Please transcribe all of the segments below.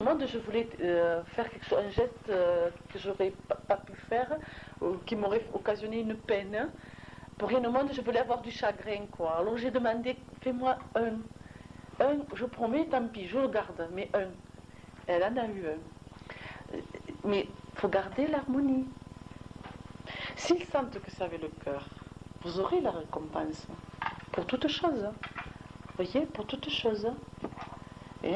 monde, je voulais faire quelque chose, un geste que j'aurais pas pu faire, qui m'aurait occasionné une peine. Pour rien au monde, je voulais avoir du chagrin, quoi. Alors j'ai demandé, fais-moi un. Un, je promets, tant pis, je le garde, mais un. Elle en a eu un. Mais il faut garder l'harmonie. S'ils sentent que ça avait le cœur, vous aurez la récompense. Pour toute chose. Vous voyez, pour toute chose. Et,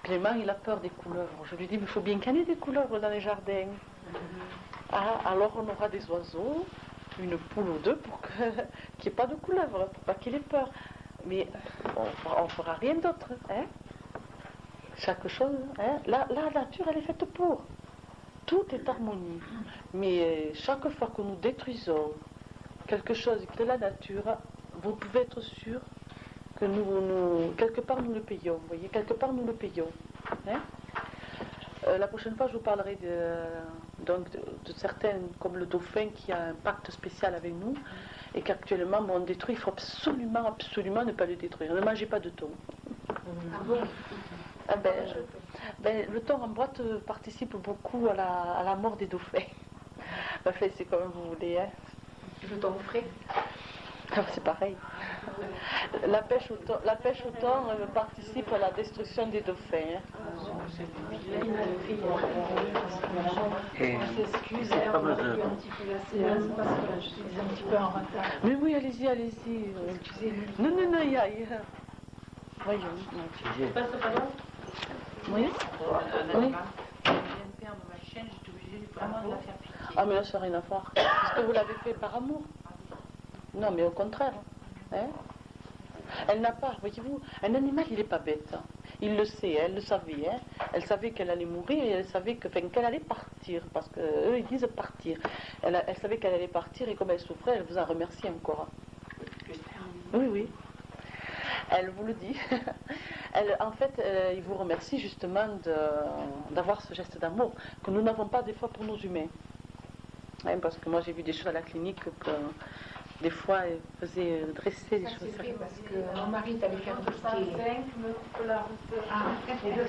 Clément, il a peur des couleuvres. Je lui dis, mais il faut bien qu'il y en ait des couleuvres dans les jardins. Ah, alors on aura des oiseaux, une poule ou deux pour qu'il n'y ait pas de couleuvres, pour pas qu'il ait peur. Mais on ne fera rien d'autre. Hein? Chaque chose, hein? La nature, elle est faite pour. Tout est harmonie. Mais chaque fois que nous détruisons quelque chose de la nature, vous pouvez être sûr que quelque part nous le payons. Vous voyez, quelque part nous le payons. Hein? La prochaine fois, je vous parlerai de certaines, comme le dauphin, qui a un pacte spécial avec nous, et qu'actuellement, on détruit. Il faut absolument, absolument ne pas le détruire. Ne mangez pas de thon. Ah bon? Ah le thon en boîte participe beaucoup à la mort des dauphins. Enfin, c'est comme vous voulez. Hein. Le thon frais? Ah, c'est pareil. La pêche au thon participe à la destruction des dauphins. Hein. S'excuse, on a pu un petit peu la séance parce que je suis un petit peu en retard. Mais oui, allez-y. Excusez-nous. Non, il y a. Voyons. Passe pas là? Oui. Je viens de perdre ma chaîne, j'étais obligée vraiment de la faire piquer. Ah, mais là, ça n'a rien à voir. Est-ce que vous l'avez fait par amour? Non, mais au contraire. Hein? Elle n'a pas, voyez-vous, un animal, il n'est pas bête. Il le sait, elle le savait. Hein? Elle savait qu'elle allait mourir et elle savait qu'elle allait partir, parce qu'eux, ils disent partir. Elle savait qu'elle allait partir et comme elle souffrait, elle vous en remercie encore. Oui. Elle vous le dit. En fait, il vous remercie justement d'avoir ce geste d'amour que nous n'avons pas des fois pour nos humains. Hein, parce que moi, j'ai vu des choses à la clinique que des fois, elle faisait dresser des choses. C'est vrai parce que mon mari est allé faire tout ce qui est... me coupe la route. Ah, Et de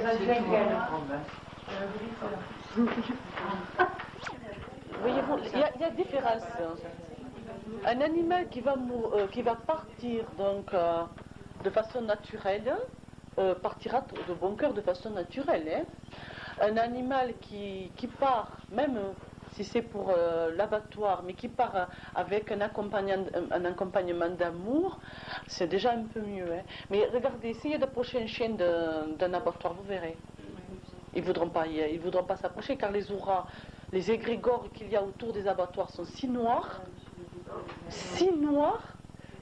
Voyez-vous, il y a différence. Un animal qui va partir donc de façon naturelle partira de bon cœur de façon naturelle. Hein. Un animal qui part, même si c'est pour l'abattoir, mais qui part avec un accompagnement d'amour, c'est déjà un peu mieux. Hein. Mais regardez, essayez d'approcher un chien d'un abattoir, vous verrez. Ils ne voudront pas s'approcher car les égrégores qu'il y a autour des abattoirs sont si noirs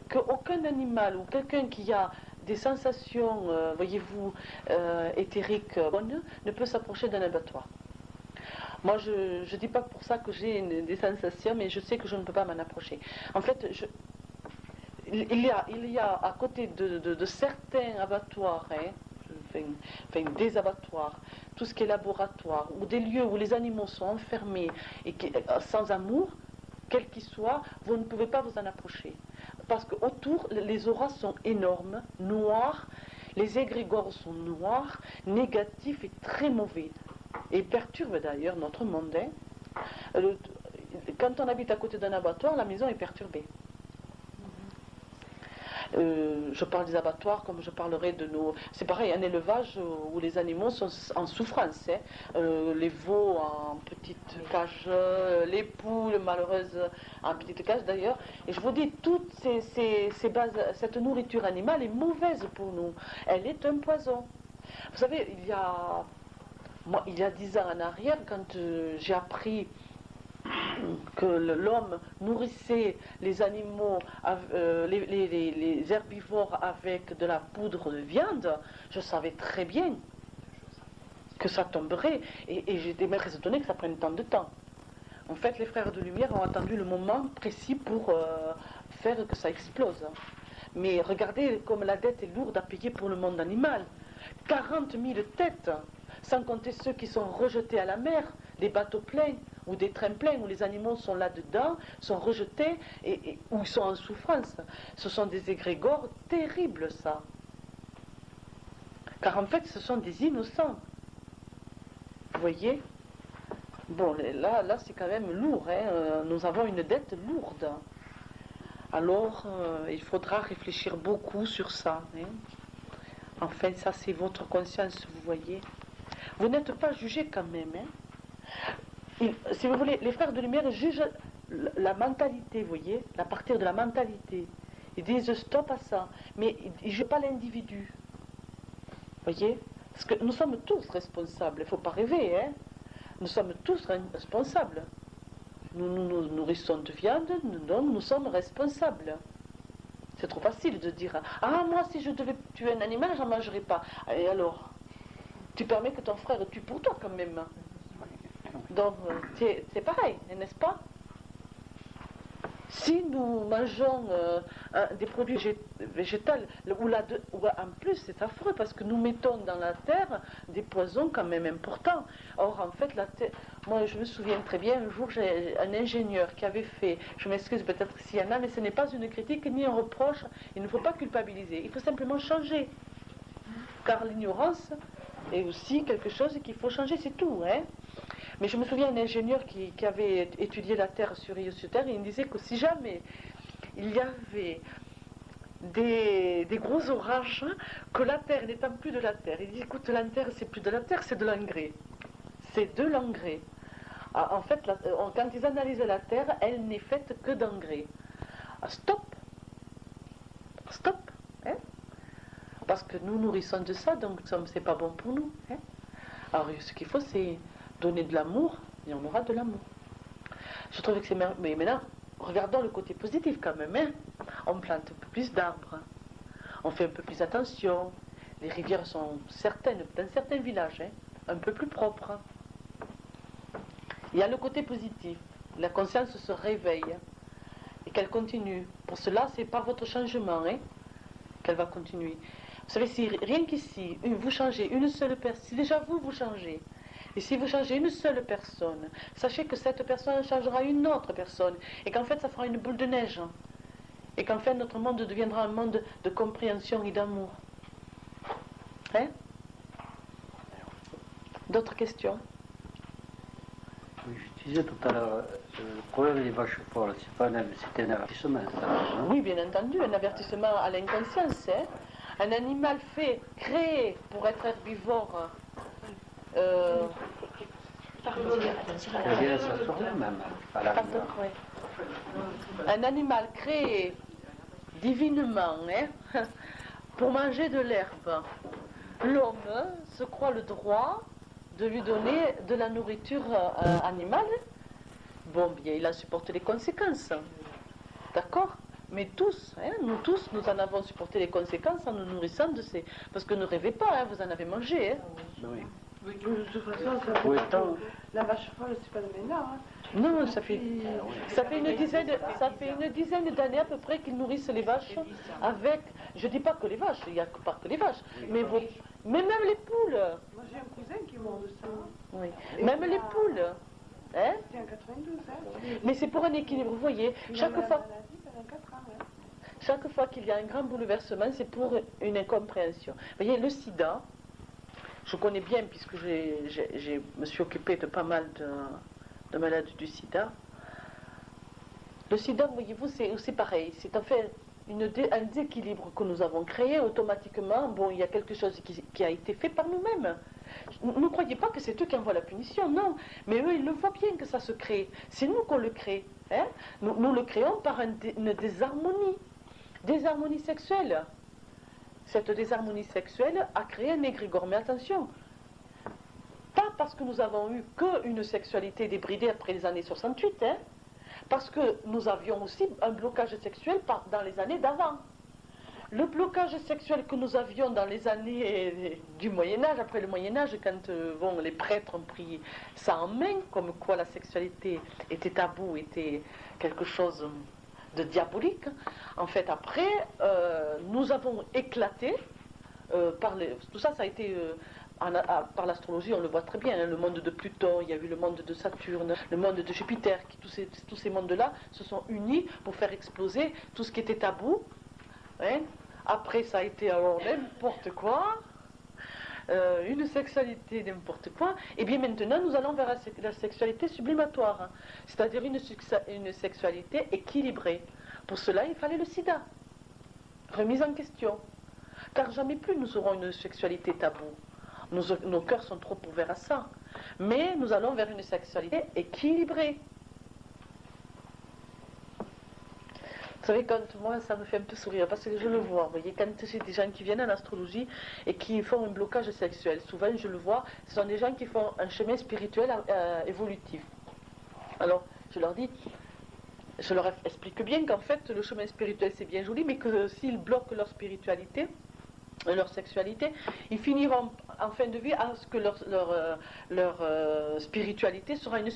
qu'aucun animal ou quelqu'un qui a des sensations, voyez-vous, éthériques bonnes, ne peut s'approcher d'un abattoir. Moi, je ne dis pas pour ça que j'ai des sensations, mais je sais que je ne peux pas m'en approcher. En fait, il y a à côté de certains abattoirs, des abattoirs, tout ce qui est laboratoire, ou des lieux où les animaux sont enfermés et sans amour, quel qu'il soit, vous ne pouvez pas vous en approcher. Parce qu'autour, les auras sont énormes, noires, les égrégores sont noirs, négatifs et très mauvais. Et perturbent d'ailleurs notre monde. Hein. Quand on habite à côté d'un abattoir, la maison est perturbée. Je parle des abattoirs comme je parlerai de nos... C'est pareil, un élevage où les animaux sont en souffrance. Hein. Les veaux en petite cage, les poules malheureuses en petite cage d'ailleurs. Et je vous dis, toutes ces bases, cette nourriture animale est mauvaise pour nous. Elle est un poison. Vous savez, il y a 10 ans en arrière, quand j'ai appris que l'homme nourrissait les animaux, les herbivores avec de la poudre de viande, je savais très bien que ça tomberait et j'étais même très étonnée que ça prenne tant de temps. En fait, les frères de lumière ont attendu le moment précis pour faire que ça explose. Mais regardez comme la dette est lourde à payer pour le monde animal. 40 000 têtes, sans compter ceux qui sont rejetés à la mer, des bateaux pleins ou des trains pleins où les animaux sont là-dedans, sont rejetés et où ils sont en souffrance. Ce sont des égrégores terribles, ça. Car en fait, ce sont des innocents. Vous voyez? Bon, là c'est quand même lourd. Hein. Nous avons une dette lourde. Alors, il faudra réfléchir beaucoup sur ça. Hein. Enfin, ça, c'est votre conscience, vous voyez. Vous n'êtes pas jugé quand même. Hein. Si vous voulez, les frères de lumière jugent la mentalité, vous voyez, à partir de la mentalité. Ils disent stop à ça, mais ils ne jugent pas l'individu. Vous voyez? Parce que nous sommes tous responsables, il ne faut pas rêver. Hein. Nous sommes tous responsables. Nous nous nourrissons de viande, nous sommes responsables. C'est trop facile de dire « Ah, moi, si je devais tuer un animal, je n'en mangerais pas. » Et alors? Tu permets que ton frère tue pour toi quand même. Donc, c'est pareil, n'est-ce pas? Si nous mangeons des produits végétaux, ou en plus c'est affreux parce que nous mettons dans la terre des poisons quand même importants. Or en fait, la terre, moi je me souviens très bien, un jour j'ai un ingénieur qui avait fait, je m'excuse peut-être s'il y en a, mais ce n'est pas une critique ni un reproche, il ne faut pas culpabiliser, il faut simplement changer. Car l'ignorance est aussi quelque chose qu'il faut changer, c'est tout. Hein. Mais je me souviens d'un ingénieur qui avait étudié la Terre sur Terre et il me disait que si jamais il y avait des gros orages, que la Terre n'étant plus de la Terre, il dit écoute, la Terre c'est plus de la Terre, c'est de l'engrais. C'est de l'engrais. En fait, quand ils analysent la Terre, elle n'est faite que d'engrais. Stop. Stop. Hein? Parce que nous nourrissons de ça, donc c'est pas bon pour nous. Hein? Alors ce qu'il faut, c'est donner de l'amour, et on aura de l'amour. Je trouve que c'est merveilleux. Mais maintenant, regardons le côté positif quand même. Hein. On plante un peu plus d'arbres. On fait un peu plus attention. Les rivières sont certaines, dans certains villages, hein, un peu plus propres. Il y a le côté positif. La conscience se réveille et qu'elle continue. Pour cela, c'est par votre changement hein, qu'elle va continuer. Vous savez, si rien qu'ici, vous changez une seule personne, si déjà vous changez, et si vous changez une seule personne, sachez que cette personne changera une autre personne, et qu'en fait ça fera une boule de neige, et qu'en fait notre monde deviendra un monde de compréhension et d'amour. Hein? D'autres questions? Oui, je disais tout à l'heure, le problème des vaches folles, c'était un avertissement. Ça, oui, bien entendu, un avertissement à l'inconscience. Hein? Un animal créé pour être herbivore. Un animal créé divinement hein, pour manger de l'herbe. L'homme se croit le droit de lui donner de la nourriture animale. Bon, bien, il en supporte les conséquences. D'accord? Mais tous, hein, nous en avons supporté les conséquences en nous nourrissant de ces... Parce que ne rêvez pas, hein, vous en avez mangé. Hein. Oui. De toute façon, la vache folle, c'est pas le ménard. Hein. Non, ça fait une dizaine d'années à peu près qu'ils nourrissent les vaches avec... Je dis pas que les vaches, il n'y a pas que les vaches, mais même les poules. Moi j'ai un cousin qui est mort de ça. Oui. Même les poules. Hein? C'était en 92. Hein. Mais c'est pour un équilibre, vous voyez. Chaque fois qu'il y a un grand bouleversement, c'est pour une incompréhension. Vous voyez, le sida, je connais bien puisque je me suis occupée de pas mal de malades du sida. Le sida, voyez-vous, c'est pareil. C'est en fait un déséquilibre que nous avons créé automatiquement. Bon, il y a quelque chose qui a été fait par nous-mêmes. Ne croyez pas que c'est eux qui envoient la punition, non. Mais eux, ils le voient bien que ça se crée. C'est nous qu'on le crée. Hein? Nous le créons par une désharmonie. Désharmonie sexuelle. Cette désharmonie sexuelle a créé un égrégore. Mais attention, pas parce que nous avons eu qu'une sexualité débridée après les années 68, hein, parce que nous avions aussi un blocage sexuel dans les années d'avant. Le blocage sexuel que nous avions dans les années du Moyen-Âge, après le Moyen-Âge, quand les prêtres ont pris ça en main, comme quoi la sexualité était tabou, était quelque chose de diabolique, en fait après, nous avons éclaté, tout ça, ça a été... par l'astrologie, on le voit très bien, hein, le monde de Pluton, il y a eu le monde de Saturne, le monde de Jupiter, tous ces mondes-là se sont unis pour faire exploser tout ce qui était tabou. Hein. Après, ça a été alors n'importe quoi. une sexualité n'importe quoi, et bien maintenant nous allons vers la sexualité sublimatoire, hein. C'est-à-dire une sexualité équilibrée. Pour cela, il fallait le sida. Remise en question. Car jamais plus nous aurons une sexualité taboue. Nos cœurs sont trop ouverts à ça. Mais nous allons vers une sexualité équilibrée. Vous savez, quand moi, ça me fait un peu sourire, parce que je le vois, vous voyez, quand j'ai des gens qui viennent en astrologie et qui font un blocage sexuel, souvent je le vois, ce sont des gens qui font un chemin spirituel évolutif. Alors, je leur dis, je leur explique bien qu'en fait, le chemin spirituel c'est bien joli, mais que s'ils bloquent leur spiritualité, leur sexualité, ils finiront en fin de vie à ce que leur spiritualité sera une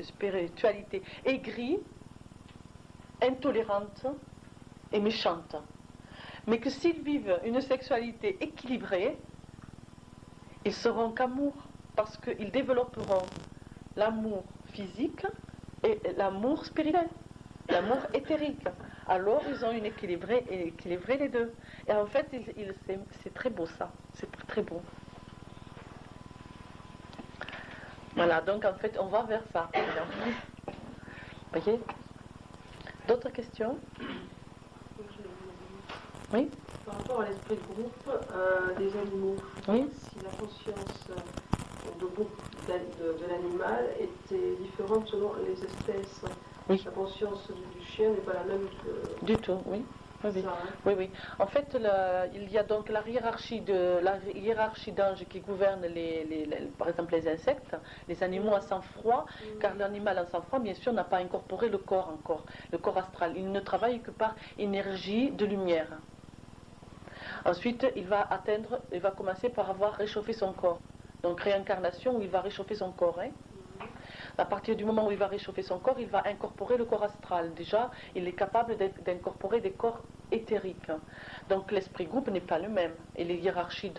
spiritualité aigrie, intolérante et méchante. Mais que s'ils vivent une sexualité équilibrée, ils seront qu'amour, parce qu'ils développeront l'amour physique et l'amour spirituel, l'amour éthérique. Alors ils ont une équilibrée les deux. Et en fait, c'est très beau ça, c'est très beau. Voilà, donc en fait, on va vers ça. Vous voyez? D'autres questions? Oui? Par rapport à l'esprit de groupe des animaux, Oui? si la conscience de groupe de l'animal était différente selon les espèces, Oui. La conscience du chien n'est pas la même que Du tout, oui. Oui, oui. ça. Hein. Oui, oui. En fait, il y a donc la hiérarchie d'anges qui gouverne par exemple les insectes, les animaux à sang-froid, car l'animal à sang-froid, bien sûr, n'a pas incorporé le corps encore, le corps astral. Il ne travaille que par énergie de lumière. Ensuite, il va commencer par avoir réchauffé son corps. Donc réincarnation où il va réchauffer son corps. Hein. À partir du moment où il va réchauffer son corps, il va incorporer le corps astral. Déjà, il est capable d'incorporer des corps éthériques. Donc l'esprit groupe n'est pas le même. Et les hiérarchies,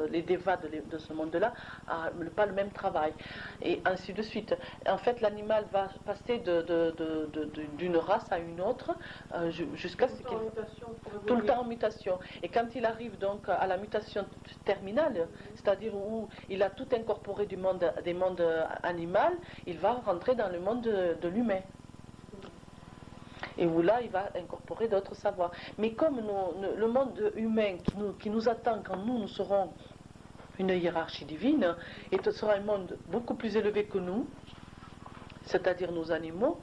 les dévas de ce monde-là n'ont pas le même travail. Et ainsi de suite. En fait, l'animal va passer d'une race à une autre jusqu'à ce qu'il... Tout le temps en mutation. Et quand il arrive donc à la mutation terminale, c'est-à-dire où il a tout incorporé des mondes animaux, il va rentrer dans le monde de l'humain. Et où là, il va incorporer d'autres savoirs. Mais comme le monde humain qui nous attend quand nous serons une hiérarchie divine, et ce sera un monde beaucoup plus élevé que nous, c'est-à-dire nos animaux,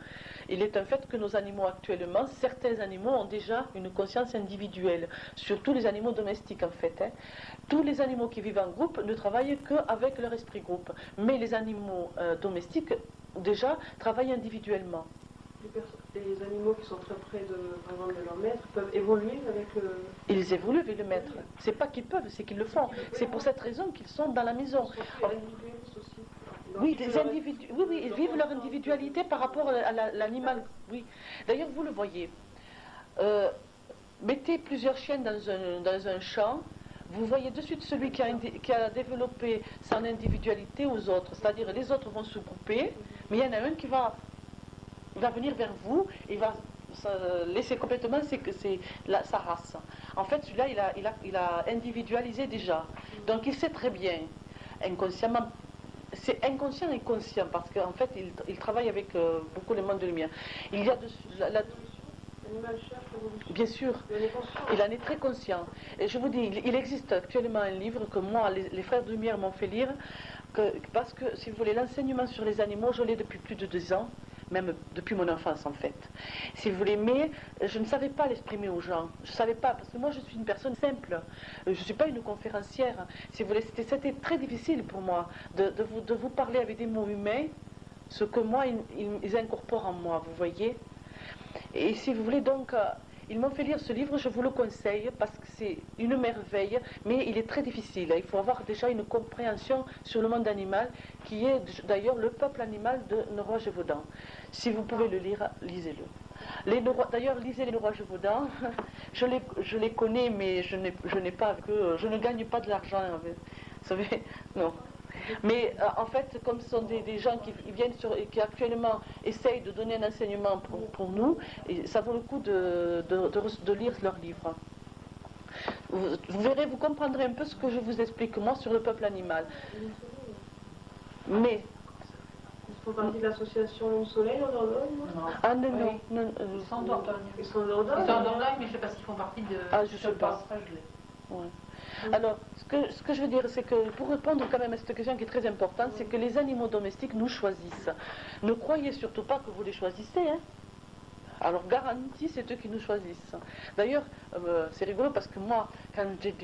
il est un fait que nos animaux actuellement, certains animaux ont déjà une conscience individuelle, surtout les animaux domestiques en fait. Hein. Tous les animaux qui vivent en groupe ne travaillent qu'avec leur esprit groupe, mais les animaux domestiques déjà travaillent individuellement. Les animaux qui sont très près par exemple, de leur maître peuvent évoluer avec le... Ils évoluent avec le maître. C'est pas qu'ils peuvent, c'est qu'ils le font. C'est pour cette raison qu'ils sont dans la maison. Oui, oui, ils vivent leur individualité par rapport à l'animal. Oui. D'ailleurs, vous le voyez. Mettez plusieurs chiens dans un champ. Vous voyez de suite celui qui a développé son individualité aux autres. C'est-à-dire les autres vont se grouper, mais il y en a un qui va venir vers vous et va laisser complètement sa race. En fait, celui-là, il a individualisé déjà. Donc il sait très bien, inconsciemment, c'est inconscient et conscient, parce qu'en fait, il travaille avec beaucoup les mondes de lumière. Il y a bien sûr, il en est très conscient. Et je vous dis, il existe actuellement un livre que moi, les frères de lumière m'ont fait lire, parce que, si vous voulez, l'enseignement sur les animaux, je l'ai depuis plus de 2 ans, même depuis mon enfance en fait. Si vous voulez, mais je ne savais pas l'exprimer aux gens. Je ne savais pas, parce que moi je suis une personne simple. Je ne suis pas une conférencière. Si vous voulez, c'était très difficile pour moi de vous parler avec des mots humains, ce que moi, ils incorporent en moi, vous voyez. Et si vous voulez donc, ils m'ont fait lire ce livre, je vous le conseille, parce que c'est une merveille, mais il est très difficile. Il faut avoir déjà une compréhension sur le monde animal, qui est d'ailleurs le peuple animal de Noroa Gévaudan. Si vous pouvez le lire, lisez-le. D'ailleurs, lisez les Noroa Gévaudan. Je les connais, mais je n'ai pas avec eux, je ne gagne pas de l'argent avec. Vous savez, non. Mais en fait, comme ce sont des gens qui viennent qui actuellement essayent de donner un enseignement pour nous, et ça vaut le coup de lire leurs livres. Vous verrez, vous comprendrez un peu ce que je vous explique moi sur le peuple animal. Mais Ils font partie de l'association Soleil en Dordogne, non? ah non, Oui. non, non, Ils sont en Dordogne. Ils sont en Ils Dordogne. sont en Dordogne, mais je ne sais pas s'ils font partie de. Ah, je sais pas. Je l'ai. ouais. Alors, ce que je veux dire, c'est que pour répondre quand même à cette question qui est très importante, c'est que les animaux domestiques nous choisissent. Ne croyez surtout pas que vous les choisissez, hein. Alors, garantie, c'est eux qui nous choisissent. D'ailleurs, c'est rigolo parce que moi, quand j'ai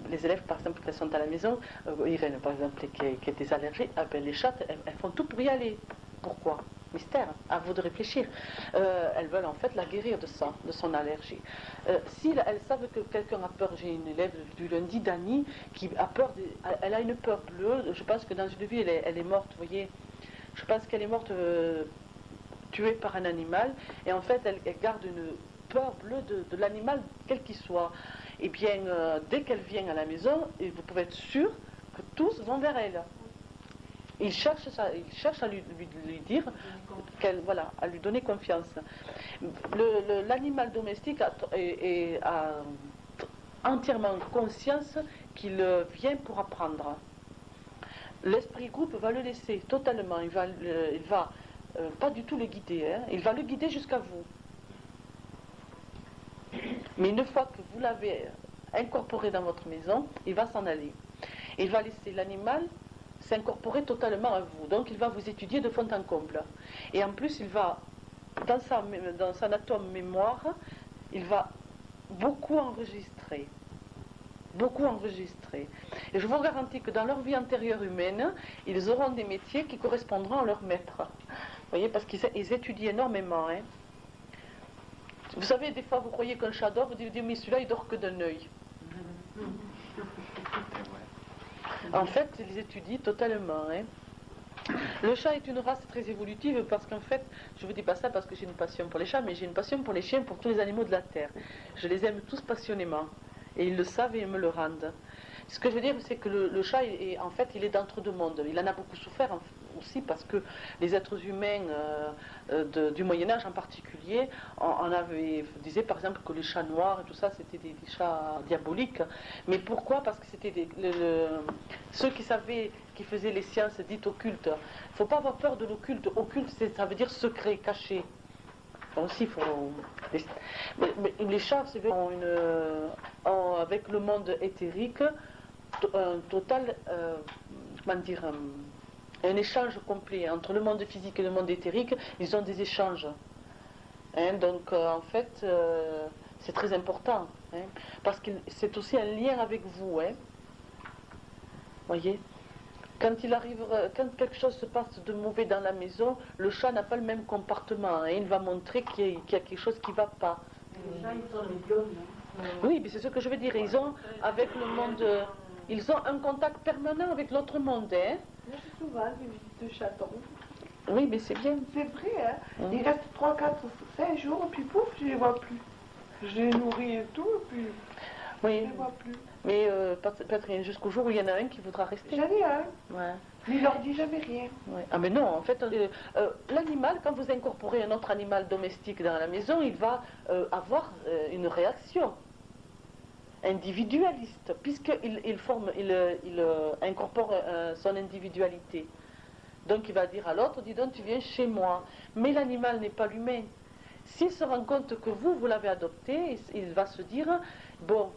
les élèves, par exemple, qui sont à la maison, Irène, par exemple, qui a des allergies, ah ben, les chattes, elles font tout pour y aller. Pourquoi? Mystère, à vous de réfléchir. Elles veulent en fait la guérir de ça, de son allergie. Si elles savent que quelqu'un a peur, j'ai une élève du lundi, Dani, qui a peur, elle a une peur bleue, je pense que dans une vie, elle est morte, vous voyez. Je pense qu'elle est morte tuée par un animal, et en fait, elle garde une peur bleue de l'animal, quel qu'il soit. Et bien, dès qu'elle vient à la maison, et vous pouvez être sûr que tous vont vers elle. Il cherche à lui dire voilà, à lui donner confiance. L'animal domestique a entièrement conscience qu'il vient pour apprendre. L'esprit groupe va le laisser totalement. Il va pas du tout le guider. Hein. Il va le guider jusqu'à vous. Mais une fois que vous l'avez incorporé dans votre maison, il va s'en aller. Il va laisser l'animal s'incorporer totalement à vous. Donc il va vous étudier de fond en comble. Et en plus, il va, dans son atome mémoire, il va beaucoup enregistrer. Beaucoup enregistrer. Et je vous garantis que dans leur vie antérieure humaine, ils auront des métiers qui correspondront à leur maître. Vous voyez, parce qu'ils étudient énormément. Hein. Vous savez, des fois, vous croyez qu'un chat dort, vous dites, mais celui-là, il dort que d'un œil. En fait, ils étudient totalement. Hein. Le chat est une race très évolutive parce qu'en fait, je ne vous dis pas ça parce que j'ai une passion pour les chats, mais j'ai une passion pour les chiens, pour tous les animaux de la terre. Je les aime tous passionnément. Et ils le savent et ils me le rendent. Ce que je veux dire, c'est que le chat, en fait, il est d'entre-deux mondes. Il en a beaucoup souffert aussi parce que les êtres humains du Moyen-Âge en particulier, disaient par exemple que les chats noirs et tout ça, c'était des chats diaboliques. Mais pourquoi? Parce que c'était ceux qui savaient, qui faisaient les sciences dites occultes. Il ne faut pas avoir peur de l'occulte. Occulte, ça veut dire secret, caché. Aussi, mais les chats, c'est vrai, avec le monde éthérique, un total, comment dire, un échange complet entre le monde physique et le monde éthérique. Ils ont des échanges. Hein, donc, en fait, c'est très important, hein, parce que c'est aussi un lien avec vous. Hein, voyez. Quand quelque chose se passe de mauvais dans la maison, le chat n'a pas le même comportement. Hein, il va montrer qu'il y a quelque chose qui ne va pas. Les chats, ils sont les clones. Oui, mais c'est ce que je veux dire. Ils ont, avec le monde, ils ont un contact permanent avec l'autre monde. Hein. Moi, j'ai souvent des visites de chatons. Oui, mais c'est bien. C'est vrai, hein. Ils restent 3, 4, 5 jours, et puis pouf, je les vois plus. Je les nourris et tout, et puis je Oui, les vois plus. mais peut-être jusqu'au jour où il y en a un qui voudra rester. J'en ai un, Ouais. mais il leur dit jamais rien. Ouais. Ah mais non, en fait, l'animal, quand vous incorporez un autre animal domestique dans la maison, il va avoir une réaction individualiste, puisqu'il il incorpore son individualité. Donc il va dire à l'autre, dis donc tu viens chez moi. Mais l'animal n'est pas l'humain. S'il se rend compte que vous l'avez adopté, il va se dire, bon,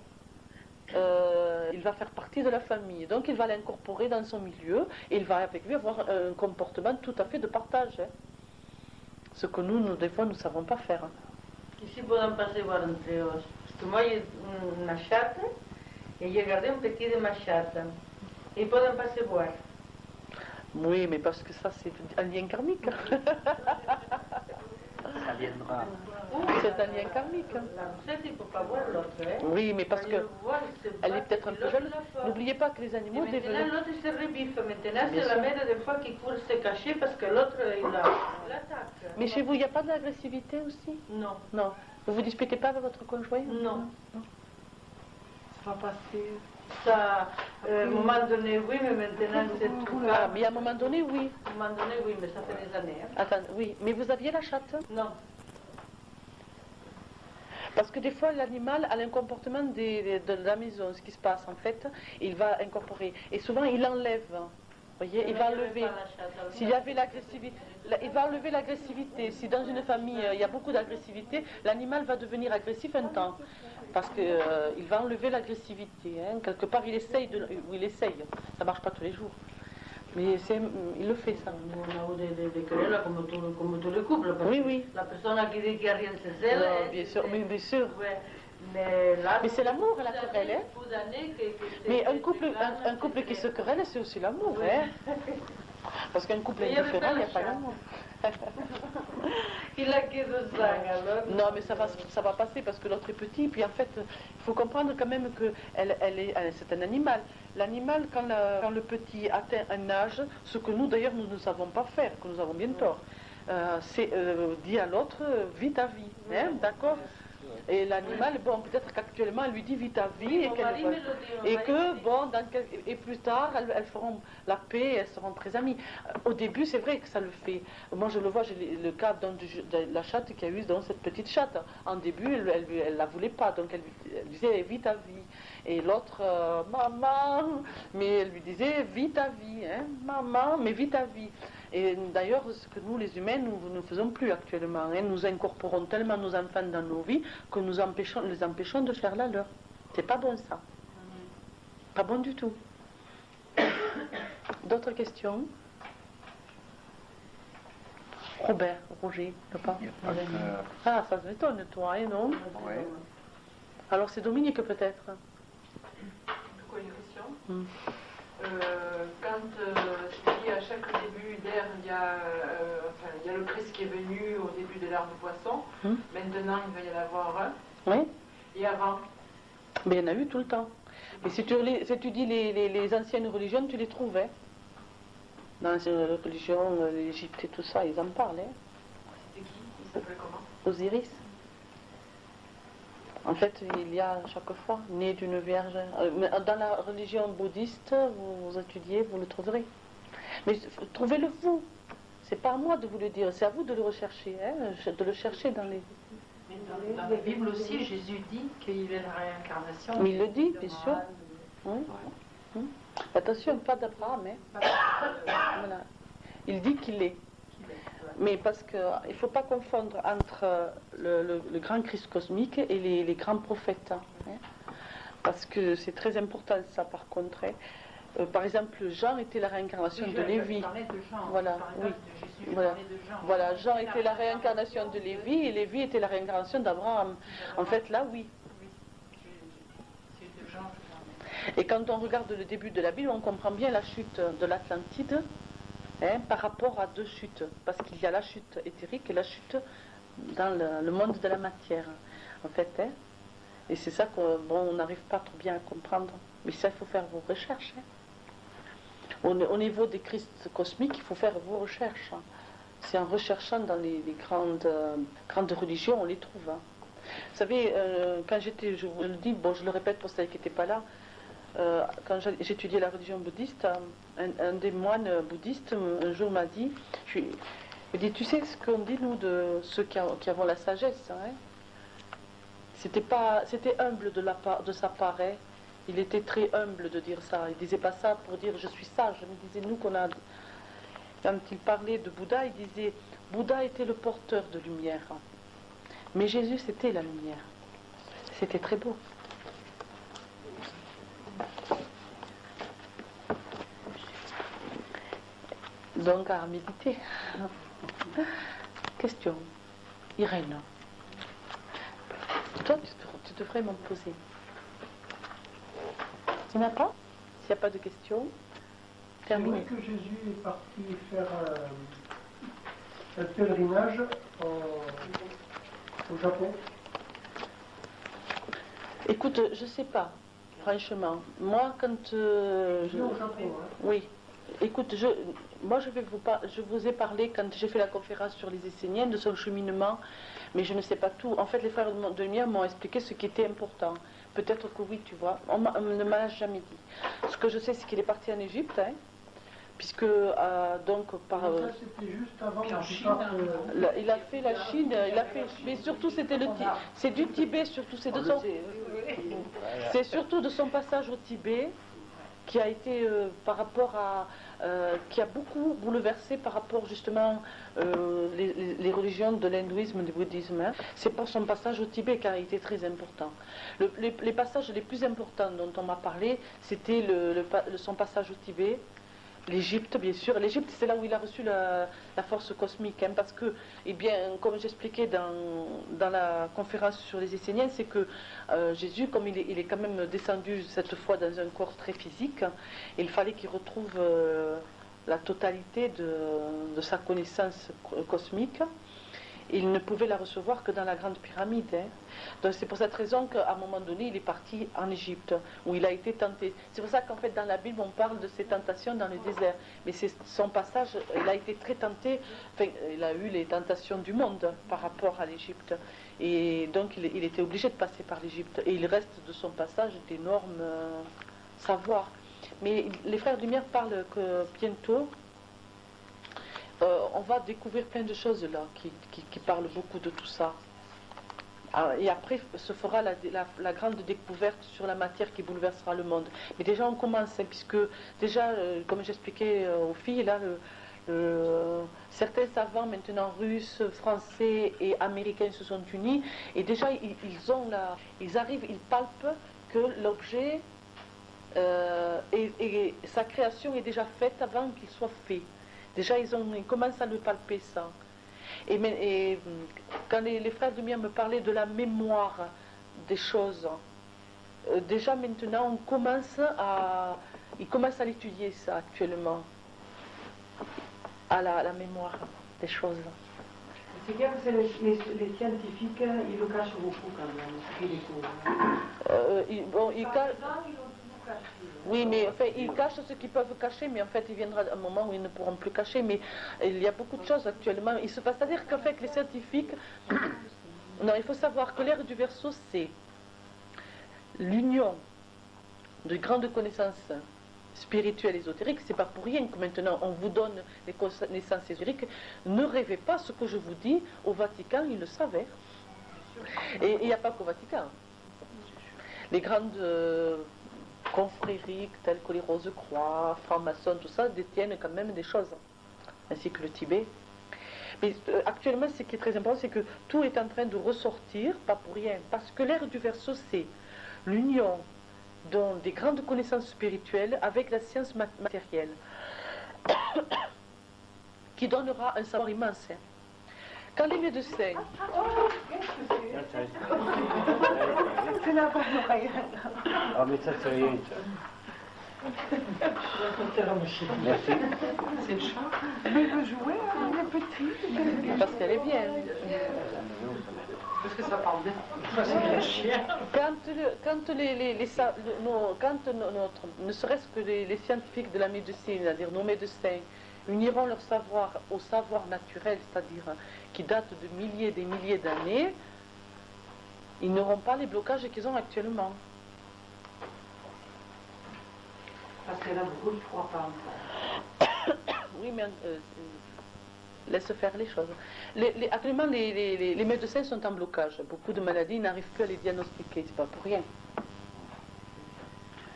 il va faire partie de la famille. Donc il va l'incorporer dans son milieu et il va avec lui avoir un comportement tout à fait de partage. Hein. Ce que nous, des fois, nous ne savons pas faire. Hein. Ici, podem passer voir entre ells. Parce que moi, j'ai una chata et j'ai gardé un petit de ma chata. Et podem passer voir. Oui, mais parce que ça, c'est un lien karmique. Ça viendra. C'est un lien karmique. La recette, il ne faut pas voir l'autre. Hein. Oui, mais parce que elle est peut-être un peu jeune. N'oubliez pas que les animaux Et maintenant, développent. l'autre se rebiffe. Maintenant, Bien c'est la sûr. mère des fois qui court se cacher parce que l'autre, il l'attaque. Mais chez vous, il n'y a pas de l'agressivité aussi? Non. Non. Vous vous disputez pas avec votre conjoint? Non. Ça va passer. Ça, à un moment donné, oui, mais maintenant, c'est tout Ah, calme. mais à un moment donné, oui. À un moment donné, oui, mais ça fait des années. Hein. Attends, oui. Mais vous aviez la chatte? Non. Parce que des fois, l'animal a un comportement de la maison, ce qui se passe en fait, il va incorporer. Et souvent, il enlève. Vous voyez, il va enlever. S'il y avait l'agressivité, il va enlever l'agressivité. Si dans une famille, il y a beaucoup d'agressivité, l'animal va devenir agressif un temps. Parce qu'il va enlever l'agressivité. Hein. Quelque part, il essaye. Ça ne marche pas tous les jours. Mais il le fait, ça. On a des querelles comme tous les couples. Oui, oui. La personne qui dit qu'il n'y a rien de elle. Bien sûr, mais bien sûr. Ouais. Mais c'est l'amour, la querelle. Hein. Mais un couple qui se querelle, c'est aussi l'amour. Oui. Hein. Parce qu'un couple indifférent, il n'y a pas d'amour. Il a que 2 ans, alors. Non, mais ça va passer parce que l'autre est petit. Puis en fait, il faut comprendre quand même que c'est un animal. L'animal, quand le petit atteint un âge, ce que nous d'ailleurs nous ne savons pas faire, que nous avons bien tort, c'est dit à l'autre, vis ta vie. Hein, d'accord? Et l'animal, bon, peut-être qu'actuellement, elle lui dit vis ta vie et plus tard, elles feront la paix, elles seront très amies. Au début, c'est vrai que ça le fait. Moi, je le vois, j'ai le cas de la chatte qui a eu dans cette petite chatte. En début, elle la voulait pas, donc elle disait vis ta vie. Et l'autre, maman, mais elle lui disait vis ta vie, hein, maman, mais vis ta vie. Et d'ailleurs, ce que nous, les humains, nous ne faisons plus actuellement. Hein. Nous incorporons tellement nos enfants dans nos vies que nous les empêchons de faire la leur. C'est pas bon, ça. Pas bon du tout. D'autres questions? Roger, papa. Ah, ça m'étonne, toi, hein, non? Oui. Alors, c'est Dominique, peut-être? Pourquoi une question Quand je dis à chaque début d'air, il y a le Christ qui est venu au début de l'ère du poisson. Maintenant, il va y en avoir un. Oui. Et avant? Mais il y en a eu tout le temps. Et si tu dis les anciennes religions, tu les trouves. Hein. Dans les religions, l'Égypte et tout ça, ils en parlent. Hein. C'était qui? Il s'appelait comment? Osiris. En fait, il y a chaque fois né d'une vierge. Dans la religion bouddhiste, vous étudiez, vous le trouverez. Mais trouvez-le vous. C'est pas à moi de vous le dire, c'est à vous de le rechercher, hein, de le chercher dans les. Mais dans la Bible aussi, Jésus dit qu'il y a la réincarnation. Mais il le dit, bien sûr. Oui. Attention, pas d'Abraham. Hein. Voilà. Il dit qu'il est. Mais parce qu'il ne faut pas confondre entre le grand Christ cosmique et les grands prophètes. Hein. Parce que c'est très important ça par contre. Hein. Par exemple, Jean était la réincarnation de Lévi. Voilà, oui. Voilà, Jean était la réincarnation de Lévi et Lévi était la réincarnation d'Abraham. En fait, là, oui. Et quand on regarde le début de la Bible, on comprend bien la chute de l'Atlantide. Hein, par rapport à 2 chutes, parce qu'il y a la chute éthérique et la chute dans le monde de la matière, en fait. Hein, et c'est ça qu'on n'arrive pas trop bien à comprendre. Mais ça, il faut faire vos recherches. Hein. Au niveau des Christ cosmiques, il faut faire vos recherches. Hein. C'est en recherchant dans les grandes religions, on les trouve. Hein. Vous savez, quand j'étais, je vous le dis, bon, je le répète pour celles qui n'étaient pas là, quand j'étudiais la religion bouddhiste, un des moines bouddhistes un jour m'a dit, il dit, tu sais ce qu'on dit nous de ceux qui avons la sagesse, hein? C'était humble de sa part, hein? Il était très humble de dire ça. Il disait pas ça pour dire je suis sage, mais il disait nous quand il parlait de Bouddha, il disait Bouddha était le porteur de lumière, mais Jésus c'était la lumière. C'était très beau. Donc à méditer. Question. Irène. Toi, tu devrais m'en poser. Il n'y en a pas? S'il n'y a pas de questions, terminé. C'est vrai que Jésus est parti faire un pèlerinage au Japon. Écoute, je ne sais pas, franchement. Moi, quand... Au Japon, hein. Oui. Écoute, je vous ai parlé quand j'ai fait la conférence sur les Esséniens de son cheminement, mais je ne sais pas tout. En fait, les frères de lumière m'ont expliqué ce qui était important. Peut-être que oui, tu vois. On ne m'a jamais dit. Ce que je sais, c'est qu'il est parti en Égypte, hein, puisque donc par... Ça, c'était juste avant Puis en que tu Chine, partes, il a fait la Chine, mais surtout c'était c'est du Tibet, surtout c'est surtout de son passage au Tibet qui a été par rapport à qui a beaucoup bouleversé par rapport justement les religions de l'hindouisme, du bouddhisme. Hein. C'est pour son passage au Tibet qui a été très important. Les passages les plus importants dont on m'a parlé, c'était son passage au Tibet. L'Égypte, bien sûr. L'Égypte, c'est là où il a reçu la force cosmique. Hein, parce que, eh bien, comme j'expliquais dans la conférence sur les Esséniens, c'est que Jésus, comme il est quand même descendu cette fois dans un corps très physique, il fallait qu'il retrouve la totalité de sa connaissance cosmique. Il ne pouvait la recevoir que dans la grande pyramide. Hein. Donc c'est pour cette raison qu'à un moment donné, il est parti en Égypte, où il a été tenté. C'est pour ça qu'en fait, dans la Bible, on parle de ses tentations dans le désert. Mais c'est son passage, il a été très tenté, enfin, il a eu les tentations du monde par rapport à l'Égypte. Et donc, il était obligé de passer par l'Égypte. Et il reste de son passage d'énormes savoirs. Mais les frères Lumière parlent que bientôt, on va découvrir plein de choses là qui parlent beaucoup de tout ça. Et après se fera la grande découverte sur la matière qui bouleversera le monde. Mais déjà on commence, hein, puisque déjà, comme j'expliquais aux filles, là, certains savants maintenant russes, français et américains se sont unis et déjà ils arrivent, ils palpent que l'objet et sa création est déjà faite avant qu'il soit fait. Déjà, ils commencent à le palper, ça. Et quand les frères de Lumière me parlaient de la mémoire des choses, déjà maintenant, ils commencent à l'étudier, ça, actuellement. À la mémoire des choses. C'est clair que les scientifiques, ils le cachent beaucoup quand même, ce qu'ils découvrent. Ils cachent... Oui, mais enfin, ils cachent ce qu'ils peuvent cacher, mais en fait, il viendra un moment où ils ne pourront plus cacher. Mais il y a beaucoup de choses actuellement. Il se passe, c'est-à-dire qu'en fait, les scientifiques... Non, il faut savoir que l'ère du Verseau, c'est l'union de grandes connaissances spirituelles ésotériques. C'est pas pour rien que maintenant on vous donne les connaissances ésotériques. Ne rêvez pas ce que je vous dis. Au Vatican, ils le savaient. Et il n'y a pas qu'au Vatican. Les grandes... confrériques telles que les Rose-Croix, francs-maçons, tout ça, détiennent quand même des choses, ainsi que le Tibet. Mais actuellement, ce qui est très important, c'est que tout est en train de ressortir, pas pour rien, parce que l'ère du Verseau, c'est l'union des grandes connaissances spirituelles avec la science matérielle, qui donnera un savoir immense. Hein. Quand les médecins... C'est la bonne oreille. Ah, mais ça, c'est rien, ça. Merci. C'est le chat. Mais il veut jouer, hein, il est petit. Parce qu'elle est bien. Parce que ça parle de... C'est un chien. Ne serait-ce que les scientifiques de la médecine, c'est-à-dire nos médecins, uniront leur savoir au savoir naturel, c'est-à-dire qui date de milliers et des milliers d'années, ils n'auront pas les blocages qu'ils ont actuellement. Parce qu'elle a beaucoup de froid par exemple. Oui, mais laisse faire les choses. Actuellement, les médecins sont en blocage. Beaucoup de maladies n'arrivent plus à les diagnostiquer. C'est pas pour rien.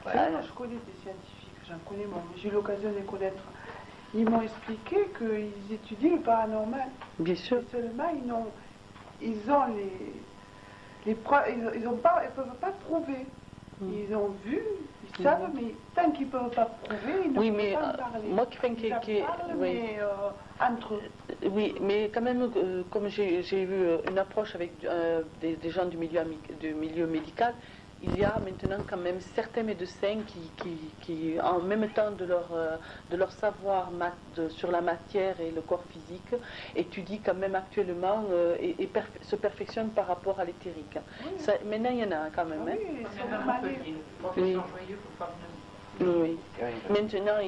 Ah, je connais des scientifiques, j'en connais moi, mais j'ai eu l'occasion de les connaître. Ils m'ont expliqué qu'ils étudient le paranormal. Bien sûr. Et seulement, ils ont les preuves, ils ne peuvent pas prouver. Ils ont vu, ils savent, mais tant qu'ils ne peuvent pas prouver, ils ne peuvent pas en parler. Moi qui parlent, mais entre eux. Oui, mais quand même, comme j'ai eu une approche avec des gens du milieu médical, il y a maintenant quand même certains médecins qui en même temps de leur savoir sur la matière et le corps physique, étudient quand même actuellement et se perfectionnent par rapport à l'éthérique. Oui. Maintenant, il y en a quand même. Oui, hein. ils sont malais. Oui. Maintenant,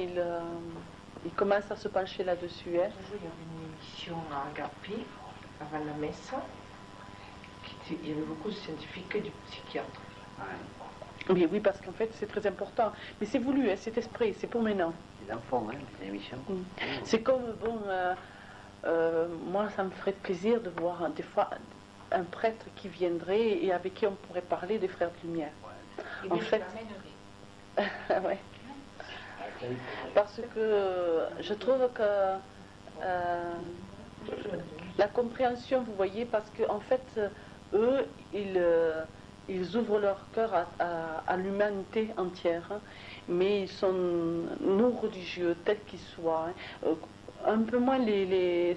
ils commencent à se pencher là-dessus. Hein. Il y avait une émission à Agapi, avant la messe, il y avait beaucoup de scientifiques et de psychiatres. Oui, parce qu'en fait, c'est très important. Mais c'est voulu, hein, c'est exprès, c'est pour maintenant. les enfants, hein, les émissions. C'est comme, bon, moi ça me ferait plaisir de voir des fois un prêtre qui viendrait et avec qui on pourrait parler des frères de lumière. Et En fait, ouais. Parce que je trouve que la compréhension, vous voyez, parce qu'en fait, eux, ils ouvrent leur cœur à l'humanité entière, hein, mais ils sont non religieux, tels qu'ils soient. Hein, un peu moins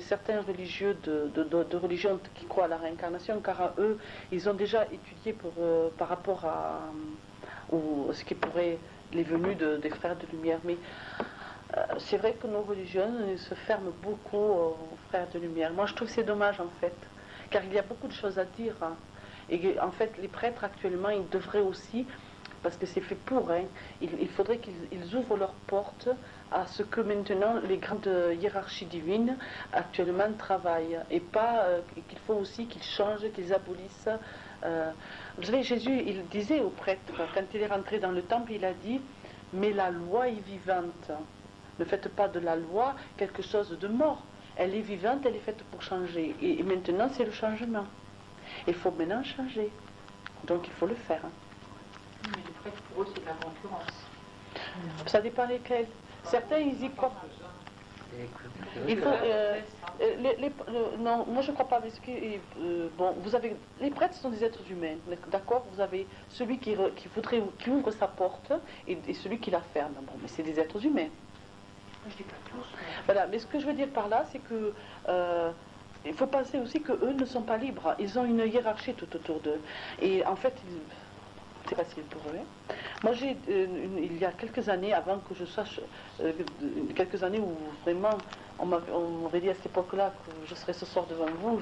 certains religieux de religion qui croient à la réincarnation, car eux, ils ont déjà étudié par rapport à ce qui pourrait les venues des frères de lumière. Mais c'est vrai que nos religions se ferment beaucoup aux frères de lumière. Moi, je trouve que c'est dommage, en fait, car il y a beaucoup de choses à dire. Hein. Et en fait, les prêtres, actuellement, ils devraient aussi, parce que c'est fait pour, hein, il faudrait qu'ils ouvrent leurs portes à ce que maintenant les grandes hiérarchies divines actuellement travaillent. Et pas qu'il faut aussi qu'ils changent, qu'ils abolissent. Vous savez, Jésus, il disait aux prêtres, quand il est rentré dans le temple, il a dit, mais la loi est vivante. Ne faites pas de la loi quelque chose de mort. Elle est vivante, elle est faite pour changer. Et maintenant, c'est le changement. Il faut maintenant changer. Donc, il faut le faire. Mais les prêtres, pour eux, c'est de la concurrence. Ça dépend lesquels. Certains, ils y croient. Il faut, non, moi je ne crois pas. Parce que, bon, vous avez, les prêtres sont des êtres humains, d'accord. Vous avez celui qui ouvre sa porte et celui qui la ferme. Bon, mais c'est des êtres humains. Je dis pas tous. Voilà, mais ce que je veux dire par là, c'est que il faut penser aussi qu'eux ne sont pas libres. Ils ont une hiérarchie tout autour d'eux. Et en fait, c'est facile pour eux. Hein. Moi, il y a quelques années, avant que je sache, quelques années où vraiment on m'aurait dit à cette époque-là que je serais ce soir devant vous,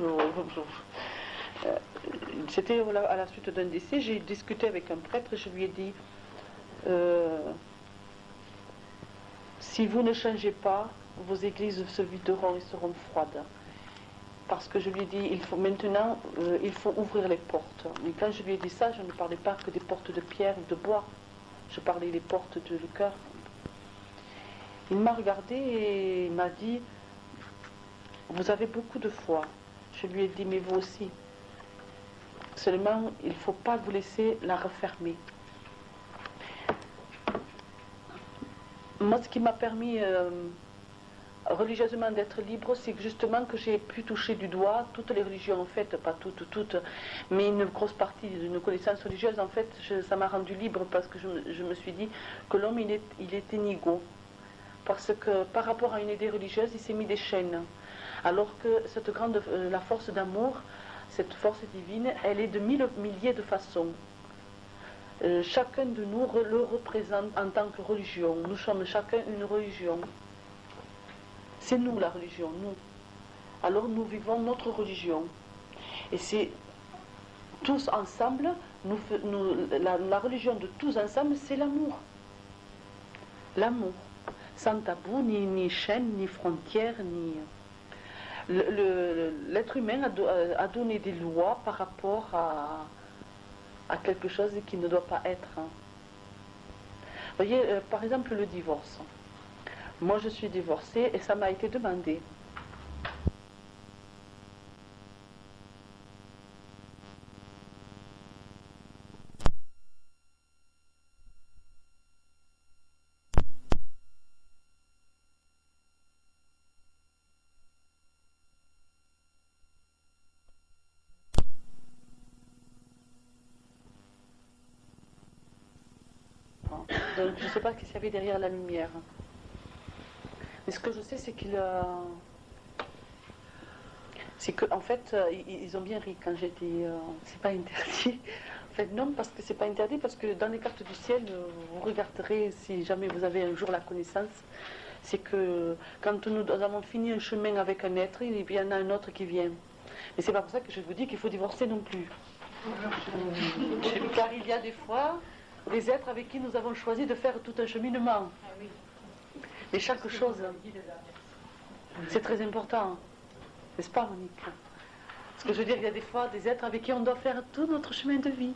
c'était à la suite d'un décès, j'ai discuté avec un prêtre et je lui ai dit si vous ne changez pas, vos églises se videront et seront froides. Parce que je lui ai dit, il faut ouvrir les portes. Mais quand je lui ai dit ça, je ne parlais pas que des portes de pierre ou de bois. Je parlais des portes de cœur. Il m'a regardé et il m'a dit, vous avez beaucoup de foi. Je lui ai dit, mais vous aussi. Seulement, il ne faut pas vous laisser la refermer. Moi, ce qui m'a permis religieusement d'être libre, c'est que justement que j'ai pu toucher du doigt toutes les religions, en fait, pas toutes, mais une grosse partie d'une connaissance religieuse, en fait, ça m'a rendu libre parce que je me suis dit que l'homme, il est inégaux. Parce que par rapport à une idée religieuse, il s'est mis des chaînes. Alors que la force d'amour, cette force divine, elle est de milliers de façons. Chacun de nous le représente en tant que religion. Nous sommes chacun une religion. C'est nous la religion, nous. Alors nous vivons notre religion. Et c'est tous ensemble, la religion de tous ensemble, c'est l'amour. L'amour. Sans tabou, ni chaîne, ni frontières, ni... L'être humain a donné des lois par rapport à quelque chose qui ne doit pas être. Vous voyez, par exemple, le divorce. Moi, je suis divorcée et ça m'a été demandé. Donc, je ne sais pas ce qu'il y avait derrière la lumière. Mais ce que je sais, c'est qu'en fait, ils ont bien ri quand j'ai dit c'est pas interdit. En fait, non, parce que c'est pas interdit, parce que dans les cartes du ciel, vous regarderez, si jamais vous avez un jour la connaissance, c'est que quand nous avons fini un chemin avec un être, il y en a un autre qui vient. Mais c'est pas pour ça que je vous dis qu'il faut divorcer non plus. Car il y a des fois des êtres avec qui nous avons choisi de faire tout un cheminement. Mais chaque chose, c'est très important, n'est-ce pas, Monique? Parce que je veux dire, il y a des fois des êtres avec qui on doit faire tout notre chemin de vie,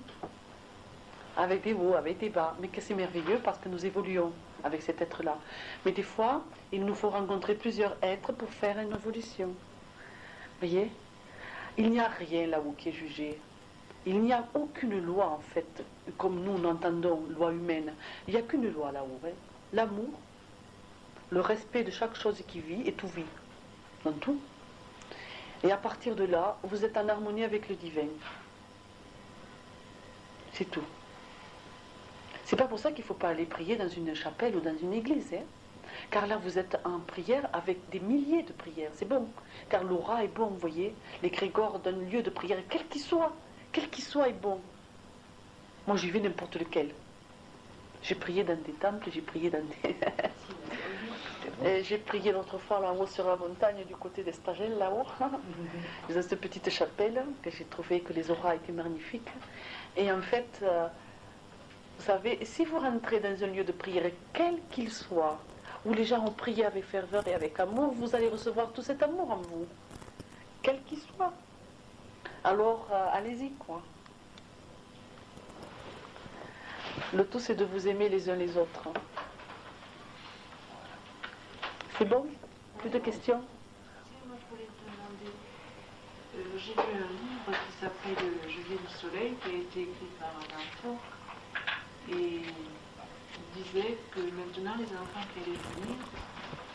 avec des hauts, avec des bas, mais que c'est merveilleux parce que nous évoluons. avec cet être-là. Mais des fois, il nous faut rencontrer plusieurs êtres pour faire une évolution. Vous voyez? Il n'y a rien là-haut qui est jugé. Il n'y a aucune loi, en fait, comme nous l'entendons, loi humaine. Il n'y a qu'une loi là-haut. Hein? L'amour, le respect de chaque chose qui vit, et tout vit. Dans tout. Et à partir de là, vous êtes en harmonie avec le divin. C'est tout. C'est pas pour ça qu'il ne faut pas aller prier dans une chapelle ou dans une église. Hein? Car là, vous êtes en prière avec des milliers de prières. C'est bon. Car l'aura est bon, vous voyez. L'égrégore d'un lieu de prière, quel qu'il soit est bon. Moi, j'y vais n'importe lequel. J'ai prié dans des temples, j'ai prié dans des... J'ai prié l'autre fois là-haut sur la montagne du côté d'Estagel, là-haut. Dans cette petite chapelle que j'ai trouvé que les auras étaient magnifiques. Et en fait, vous savez, si vous rentrez dans un lieu de prière, quel qu'il soit, où les gens ont prié avec ferveur et avec amour, vous allez recevoir tout cet amour en vous. Quel qu'il soit. Alors, allez-y, quoi. Le tout, c'est de vous aimer les uns les autres. C'est bon? Plus de questions? Moi, je voulais te demander, j'ai lu un livre qui s'appelle Je viens du soleil, qui a été écrit par un enfant, et il disait que maintenant les enfants qui allaient venir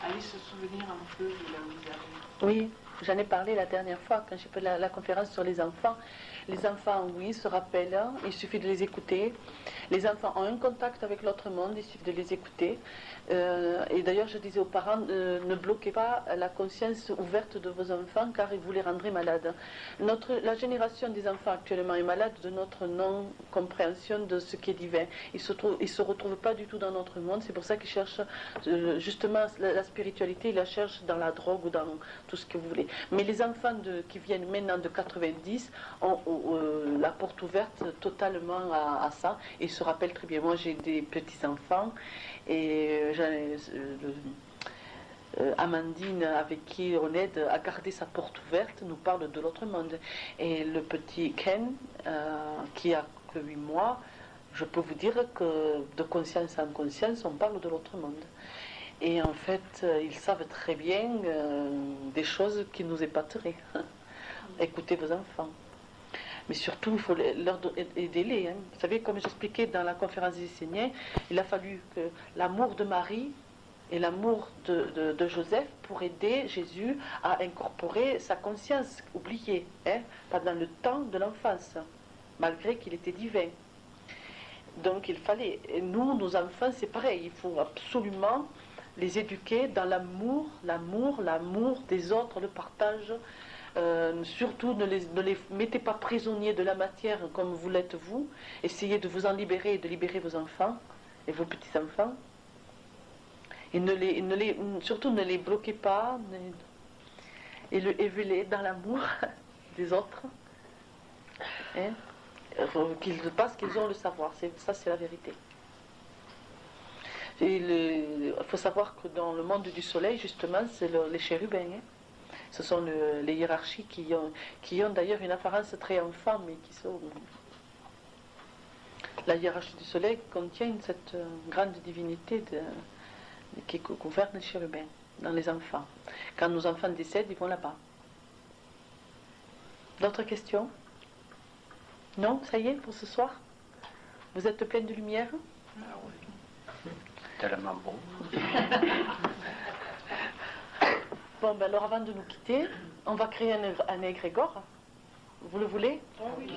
allaient se souvenir un peu de là où ils arrivent. Oui, j'en ai parlé la dernière fois quand j'ai fait la conférence sur les enfants. Les enfants, oui, se rappellent, hein, il suffit de les écouter. Les enfants ont un contact avec l'autre monde, il suffit de les écouter. Et d'ailleurs, je disais aux parents, ne bloquez pas la conscience ouverte de vos enfants, car vous les rendrez malades. La génération des enfants actuellement est malade de notre non-compréhension de ce qui est divin. Ils se retrouvent pas du tout dans notre monde, c'est pour ça qu'ils cherchent justement la spiritualité, ils la cherchent dans la drogue ou dans tout ce que vous voulez. Mais les enfants qui viennent maintenant de 90 ont la porte ouverte totalement à ça, et ils se rappellent très bien. Moi, j'ai des petits-enfants, et Amandine, avec qui on aide à garder sa porte ouverte, nous parle de l'autre monde. Et le petit Ken, qui a que 8 mois, je peux vous dire que de conscience en conscience, on parle de l'autre monde. Et en fait, ils savent très bien des choses qui nous épateraient. Écoutez vos enfants. Mais surtout, il faut leur aider-les. Hein. Vous savez, comme j'expliquais dans la conférence des Esséniens, il a fallu que l'amour de Marie et l'amour de Joseph pour aider Jésus à incorporer sa conscience oubliée, hein, pendant le temps de l'enfance, malgré qu'il était divin. Donc il fallait, et nous, nos enfants, c'est pareil, il faut absolument les éduquer dans l'amour des autres, le partage. Surtout ne les mettez pas prisonniers de la matière comme vous l'êtes vous. Essayez de vous en libérer et de libérer vos enfants et vos petits-enfants. Et surtout ne les bloquez pas et élevez-les dans l'amour des autres. Hein? Parce qu'ils ont le savoir. Ça, c'est la vérité. Il faut savoir que dans le monde du soleil, justement, c'est les chérubins. Hein? Ce sont les hiérarchies qui ont d'ailleurs une apparence très enfant, mais qui sont... La hiérarchie du soleil contient cette grande divinité qui gouverne les chérubins dans les enfants. Quand nos enfants décèdent, ils vont là-bas. D'autres questions? Non? Ça y est pour ce soir? Vous êtes pleine de lumière? Ah oui. Tellement bon. Bon, ben alors avant de nous quitter, on va créer un égrégore. Vous le voulez? Oui.